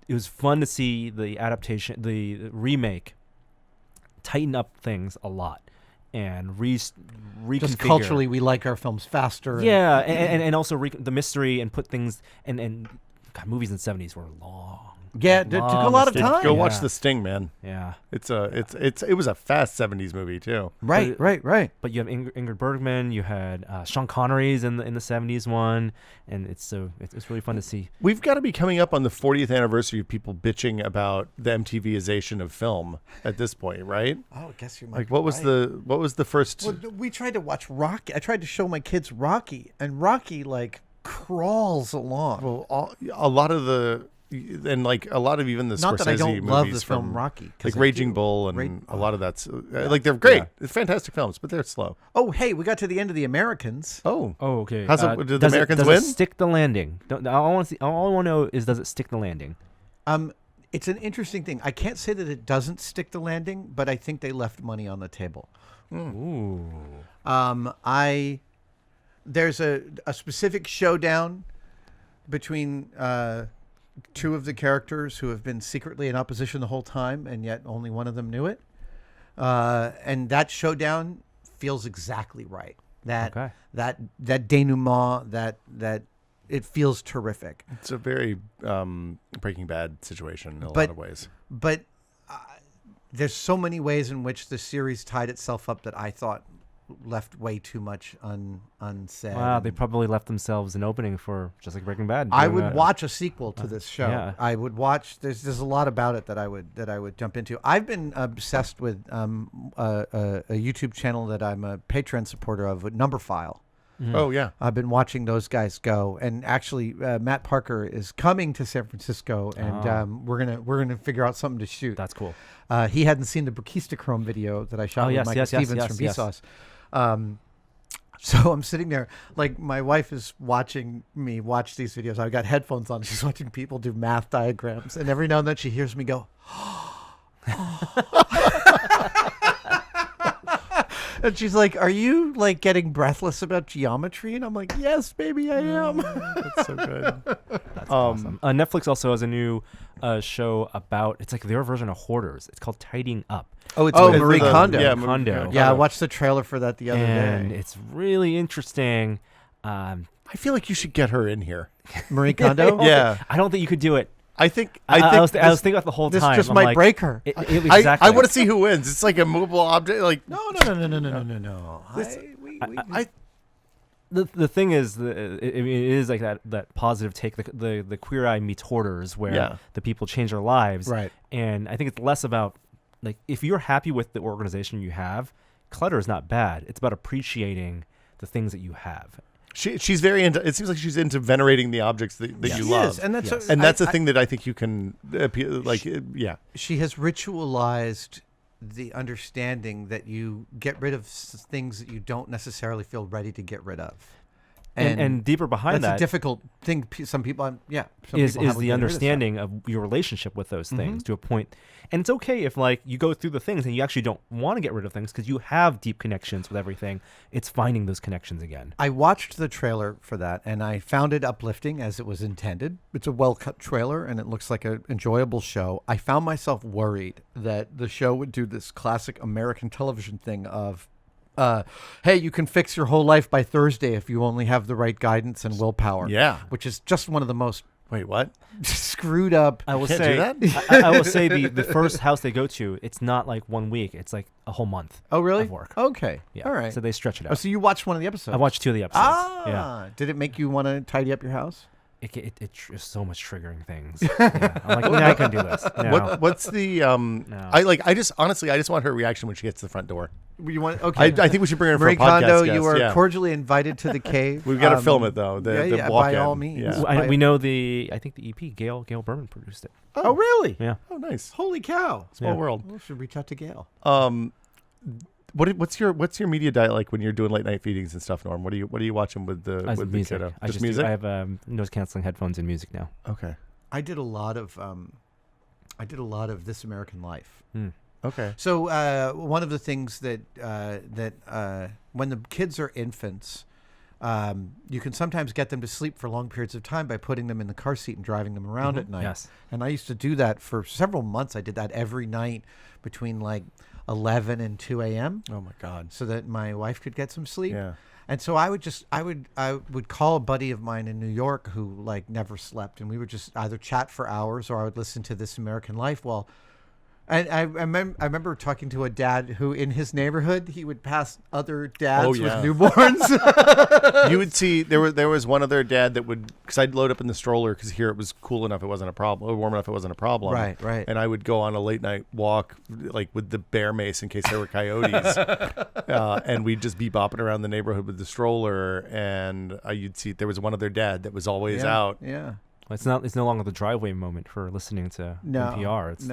[SPEAKER 3] was fun to see the adaptation, the remake, tighten up things a lot, and reconfigure.
[SPEAKER 2] Just culturally, we like our films faster.
[SPEAKER 3] Yeah, and also the mystery and put things and God, movies in the 70s were long.
[SPEAKER 2] Yeah, it took a lot of time.
[SPEAKER 1] Go watch The Sting, man.
[SPEAKER 3] Yeah,
[SPEAKER 1] It was a fast 70s movie too.
[SPEAKER 2] Right.
[SPEAKER 3] But you have Ingrid Bergman, you had Sean Connery's in the 70s one, and it's really fun to see.
[SPEAKER 1] We've got to be coming up on the 40th anniversary of people bitching about the MTVization of film at this point, right?
[SPEAKER 2] Oh, I guess you might.
[SPEAKER 1] Like what was the first?
[SPEAKER 2] Well, we tried to watch Rocky. I tried to show my kids Rocky, and Rocky like crawls along.
[SPEAKER 1] Well, a lot of even the
[SPEAKER 2] Not
[SPEAKER 1] Scorsese
[SPEAKER 2] that I don't
[SPEAKER 1] movies
[SPEAKER 2] love the film
[SPEAKER 1] from
[SPEAKER 2] Rocky,
[SPEAKER 1] like Raging Bull and a lot of that's like they're great. It's fantastic films, but they're slow.
[SPEAKER 2] Oh, hey, we got to the end of The Americans.
[SPEAKER 1] Oh,
[SPEAKER 3] okay.
[SPEAKER 1] Did the
[SPEAKER 3] does
[SPEAKER 1] Americans
[SPEAKER 3] does
[SPEAKER 1] win?
[SPEAKER 3] It stick the landing? All I want to know is, does it stick the landing?
[SPEAKER 2] It's an interesting thing. I can't say that it doesn't stick the landing, but I think they left money on the table.
[SPEAKER 3] Ooh.
[SPEAKER 2] There's a specific showdown between two of the characters who have been secretly in opposition the whole time, and yet only one of them knew it. And that showdown feels exactly right. That denouement, that it feels terrific.
[SPEAKER 1] It's a very Breaking Bad situation in a lot of ways.
[SPEAKER 2] But there's so many ways in which the series tied itself up that I thought left way too much unsaid.
[SPEAKER 3] Wow, they probably left themselves an opening for just like Breaking Bad.
[SPEAKER 2] I would watch a sequel to this show.
[SPEAKER 3] Yeah.
[SPEAKER 2] I would watch. There's a lot about it that I would jump into. I've been obsessed with a YouTube channel that I'm a Patreon supporter of, Number File.
[SPEAKER 3] Mm-hmm.
[SPEAKER 1] Oh yeah,
[SPEAKER 2] I've been watching those guys go, and actually Matt Parker is coming to San Francisco, and we're gonna figure out something to shoot.
[SPEAKER 3] That's cool.
[SPEAKER 2] He hadn't seen the Brukista Chrome video that I shot with Michael Stevens from Vsauce. So I'm sitting there, like my wife is watching me watch these videos. I've got headphones on. She's watching people do math diagrams, and every now and then she hears me go, and she's like, "Are you like getting breathless about geometry?" And I'm like, "Yes, baby, I am."
[SPEAKER 1] that's so good.
[SPEAKER 3] That's awesome. Netflix also has a new show about, it's like their version of Hoarders. It's called Tidying Up.
[SPEAKER 2] Marie Kondo.
[SPEAKER 1] Yeah,
[SPEAKER 3] Kondo.
[SPEAKER 2] Yeah, I watched the trailer for that the other
[SPEAKER 3] And
[SPEAKER 2] day.
[SPEAKER 3] it's really interesting.
[SPEAKER 1] I feel like you should get her in here.
[SPEAKER 2] Marie Kondo.
[SPEAKER 1] Yeah,
[SPEAKER 3] I don't think you could do it.
[SPEAKER 1] I think
[SPEAKER 3] I was thinking about the whole
[SPEAKER 2] This
[SPEAKER 3] time.
[SPEAKER 2] just
[SPEAKER 3] I'm
[SPEAKER 2] might
[SPEAKER 3] like,
[SPEAKER 2] break her.
[SPEAKER 3] Exactly.
[SPEAKER 1] I want to see who wins. It's like a movable object. Like
[SPEAKER 2] No.
[SPEAKER 3] The thing is, it is like that positive take, the Queer Eye meets Hoarders, where the people change their lives.
[SPEAKER 2] Right.
[SPEAKER 3] And I think it's less about, like, if you're happy with the organization you have, clutter is not bad. It's about appreciating the things that you have.
[SPEAKER 1] she's very into. It seems like she's into venerating the objects that you love.
[SPEAKER 2] and that's
[SPEAKER 1] that's the thing that I think you can appeal. Like, yeah.
[SPEAKER 2] She has ritualized the understanding that you get rid of things that you don't necessarily feel ready to get rid of.
[SPEAKER 3] And deeper behind
[SPEAKER 2] that's
[SPEAKER 3] that,
[SPEAKER 2] a difficult thing. Some people, some
[SPEAKER 3] is
[SPEAKER 2] people have with
[SPEAKER 3] the
[SPEAKER 2] getting rid of
[SPEAKER 3] understanding of your relationship with those things to a point. And it's okay if, like, you go through the things and you actually don't want to get rid of things because you have deep connections with everything. It's finding those connections again.
[SPEAKER 2] I watched the trailer for that, and I found it uplifting as it was intended. It's a well-cut trailer, and it looks like an enjoyable show. I found myself worried that the show would do this classic American television thing of, hey, you can fix your whole life by Thursday if you only have the right guidance and willpower.
[SPEAKER 1] Yeah.
[SPEAKER 2] Which is just one of the most
[SPEAKER 1] Wait, what?
[SPEAKER 2] screwed up.
[SPEAKER 3] I will
[SPEAKER 1] Can't
[SPEAKER 3] say
[SPEAKER 1] do that?
[SPEAKER 3] I will say the first house they go to, it's not like 1 week. It's like a whole month.
[SPEAKER 2] Oh, really?
[SPEAKER 3] Of work.
[SPEAKER 2] Okay.
[SPEAKER 3] Yeah.
[SPEAKER 2] All right.
[SPEAKER 3] So they stretch it out.
[SPEAKER 2] Oh, so you watched one of the episodes?
[SPEAKER 3] I watched 2 of the episodes.
[SPEAKER 2] Ah. Did it make you want to tidy up your house?
[SPEAKER 3] It is so much triggering things. Yeah. I'm like, I can do this. No.
[SPEAKER 1] What's the I just want her reaction when she gets to the front door.
[SPEAKER 2] You want? Okay.
[SPEAKER 1] I think we should bring her
[SPEAKER 2] Marie
[SPEAKER 1] for a podcast
[SPEAKER 2] Kondo,
[SPEAKER 1] guest.
[SPEAKER 2] you are
[SPEAKER 1] yeah.
[SPEAKER 2] cordially invited to the cave.
[SPEAKER 1] We've got to film it though. The
[SPEAKER 2] by
[SPEAKER 1] walk-in.
[SPEAKER 2] all means.
[SPEAKER 1] Yeah.
[SPEAKER 3] We know I think the EP, Gail Berman produced it.
[SPEAKER 2] Oh, really?
[SPEAKER 3] Yeah.
[SPEAKER 1] Oh, nice.
[SPEAKER 2] Holy cow!
[SPEAKER 1] Small
[SPEAKER 3] Yeah.
[SPEAKER 1] world.
[SPEAKER 2] We should reach out to Gail.
[SPEAKER 1] What's your media diet like when you're doing late night feedings and stuff, Norm? What are you watching with the
[SPEAKER 3] Music.
[SPEAKER 1] kiddo?
[SPEAKER 3] I
[SPEAKER 1] Just music?
[SPEAKER 3] I have noise canceling headphones and music now.
[SPEAKER 1] Okay.
[SPEAKER 2] I did a lot of This American Life.
[SPEAKER 1] Okay.
[SPEAKER 2] So one of the things that when the kids are infants, you can sometimes get them to sleep for long periods of time by putting them in the car seat and driving them around at night.
[SPEAKER 3] Yes.
[SPEAKER 2] And I used to do that for several months. I did that every night between like 11 and 2 a.m.
[SPEAKER 1] Oh my God.
[SPEAKER 2] so that my wife could get some sleep.
[SPEAKER 1] Yeah.
[SPEAKER 2] And so I would call a buddy of mine in New York who like never slept, and we would just either chat for hours or I would listen to This American Life while. And I remember talking to a dad who, in his neighborhood, he would pass other dads with newborns.
[SPEAKER 1] You would see there was one other dad that would, because I'd load up in the stroller because here it was cool enough it wasn't a problem, or warm enough it wasn't a problem.
[SPEAKER 2] Right.
[SPEAKER 1] And I would go on a late night walk like with the bear mace in case there were coyotes, and we'd just be bopping around the neighborhood with the stroller, and you'd see there was one other dad that was always out.
[SPEAKER 2] Yeah.
[SPEAKER 3] It's no longer the driveway moment for listening to NPR. It's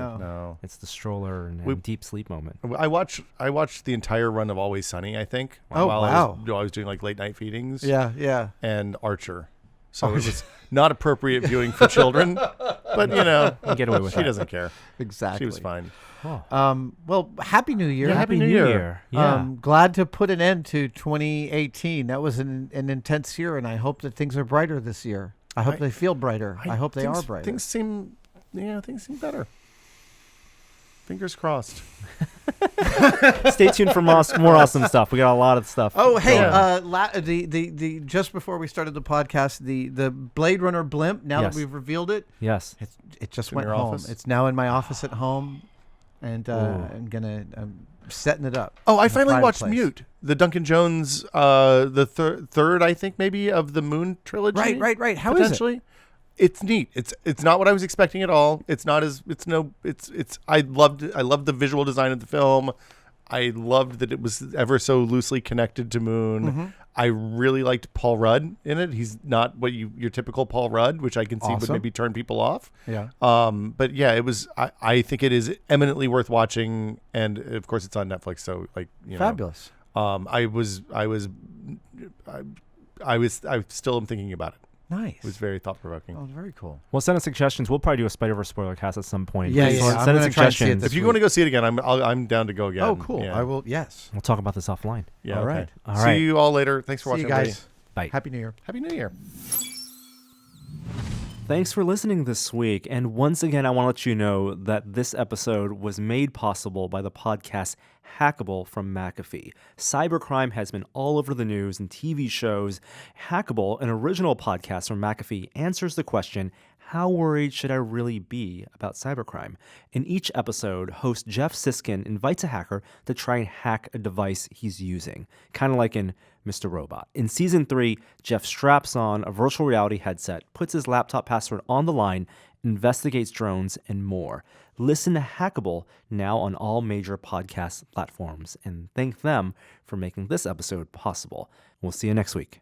[SPEAKER 3] it's the stroller and deep sleep moment.
[SPEAKER 1] I watched the entire run of Always Sunny, I think.
[SPEAKER 2] Wow.
[SPEAKER 1] I was doing like late night feedings.
[SPEAKER 2] Yeah.
[SPEAKER 1] And Archer. So it was not appropriate viewing for children, but you
[SPEAKER 3] get away with
[SPEAKER 1] she
[SPEAKER 3] that.
[SPEAKER 1] doesn't care.
[SPEAKER 2] Exactly.
[SPEAKER 1] She was fine.
[SPEAKER 2] Oh. Well, Happy New Year.
[SPEAKER 1] Yeah, Happy New Year.
[SPEAKER 3] Yeah.
[SPEAKER 2] Glad to put an end to 2018. That was an intense year, and I hope that things are brighter this year. I hope they feel brighter. I hope they are brighter.
[SPEAKER 1] Things seem better. Fingers crossed.
[SPEAKER 3] Stay tuned for more awesome stuff. We got a lot of stuff.
[SPEAKER 2] Oh, hey,
[SPEAKER 3] going.
[SPEAKER 2] the just before we started the podcast, the Blade Runner blimp. Now
[SPEAKER 3] Yes.
[SPEAKER 2] that we've revealed it,
[SPEAKER 3] Yes.
[SPEAKER 2] it just
[SPEAKER 1] in
[SPEAKER 2] went
[SPEAKER 1] your
[SPEAKER 2] home.
[SPEAKER 1] office?
[SPEAKER 2] It's now in my office at home, and I'm setting it up.
[SPEAKER 1] Oh, I
[SPEAKER 2] in a
[SPEAKER 1] finally
[SPEAKER 2] private
[SPEAKER 1] watched
[SPEAKER 2] place.
[SPEAKER 1] Mute, the Duncan Jones, the third, I think maybe, of the Moon trilogy.
[SPEAKER 2] Right. How is it?
[SPEAKER 1] Potentially. It's neat. It's not what I was expecting at all. I loved the visual design of the film. I loved that it was ever so loosely connected to Moon.
[SPEAKER 2] Mm-hmm.
[SPEAKER 1] I really liked Paul Rudd in it. He's not what your typical Paul Rudd, which I can see would
[SPEAKER 2] Awesome.
[SPEAKER 1] maybe turn people off.
[SPEAKER 2] Yeah.
[SPEAKER 1] But yeah, it was. I think it is eminently worth watching, and of course it's on Netflix. So like,
[SPEAKER 2] Fabulous.
[SPEAKER 1] I still am thinking about it.
[SPEAKER 2] Nice.
[SPEAKER 1] It was very thought provoking.
[SPEAKER 2] Oh, very cool.
[SPEAKER 3] Well, send us suggestions. We'll probably do a Spider-Verse spoiler cast at some point.
[SPEAKER 2] Yeah.
[SPEAKER 3] Send
[SPEAKER 2] I'm
[SPEAKER 3] us
[SPEAKER 2] gonna try and see it
[SPEAKER 3] suggestions.
[SPEAKER 2] this
[SPEAKER 1] If you want to go see it again, I'm down to go again.
[SPEAKER 2] Oh, cool.
[SPEAKER 1] Yeah.
[SPEAKER 2] I will. Yes.
[SPEAKER 3] We'll talk about this offline.
[SPEAKER 1] Yeah.
[SPEAKER 2] All
[SPEAKER 1] okay.
[SPEAKER 2] right.
[SPEAKER 3] All right.
[SPEAKER 1] See you all later. Thanks for
[SPEAKER 2] See
[SPEAKER 1] watching,
[SPEAKER 2] you guys.
[SPEAKER 3] Bye.
[SPEAKER 2] Happy New Year.
[SPEAKER 1] Happy New Year.
[SPEAKER 3] Thanks for listening this week. And once again, I want to let you know that this episode was made possible by the podcast Hackable from McAfee. Cybercrime has been all over the news and TV shows. Hackable, an original podcast from McAfee, answers the question, how worried should I really be about cybercrime? In each episode, host Jeff Siskin invites a hacker to try and hack a device he's using, kind of like in Mr. Robot. In Season 3, Jeff straps on a virtual reality headset, puts his laptop password on the line, investigates drones, and more. Listen to Hackable now on all major podcast platforms, and thank them for making this episode possible. We'll see you next week.